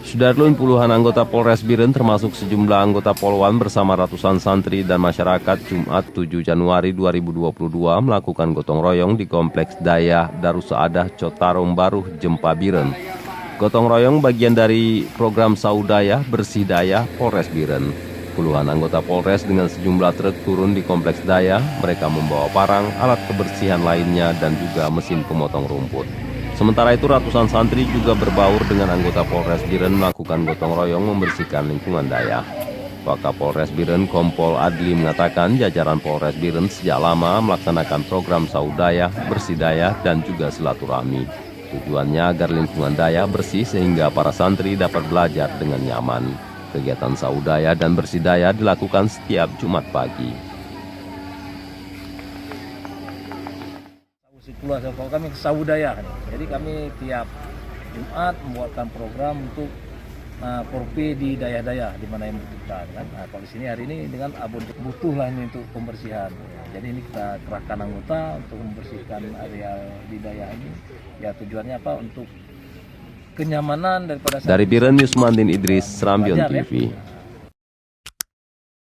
Sudarlun puluhan anggota Polres Biren termasuk sejumlah anggota Polwan bersama ratusan santri dan masyarakat Jumat 7 Januari 2022 melakukan gotong royong di Kompleks Daya Darussaadah Cotarom Baruh Jempa Biren. Gotong royong bagian dari program Saudaya Bersih Daya Polres Biren. Puluhan anggota Polres dengan sejumlah truk turun di Kompleks Daya. Mereka membawa parang, alat kebersihan lainnya dan juga mesin pemotong rumput. Sementara itu ratusan santri juga berbaur dengan anggota Polres Biren melakukan gotong royong membersihkan lingkungan Daya. Wakapolres Biren Kompol Adli mengatakan jajaran Polres Biren sejak lama melaksanakan program Saudaya, Bersih Daya dan juga silaturahmi. Tujuannya agar lingkungan Daya bersih sehingga para santri dapat belajar dengan nyaman. Kegiatan Saudaya dan Bersih Daya dilakukan setiap Jumat pagi. Kalau kami Saudaya, jadi kami tiap Jumat membuatkan program untuk porpe di daya-daya di mana yang membutuhkan kan. Nah, kalau di sini hari ini dengan abon butuh lah ini untuk pembersihan. Jadi ini kita kerahkan anggota untuk membersihkan area di daya ini. Ya tujuannya apa? Untuk kenyamanan daripada dari Biren Yusmandin Idris, Serambion TV.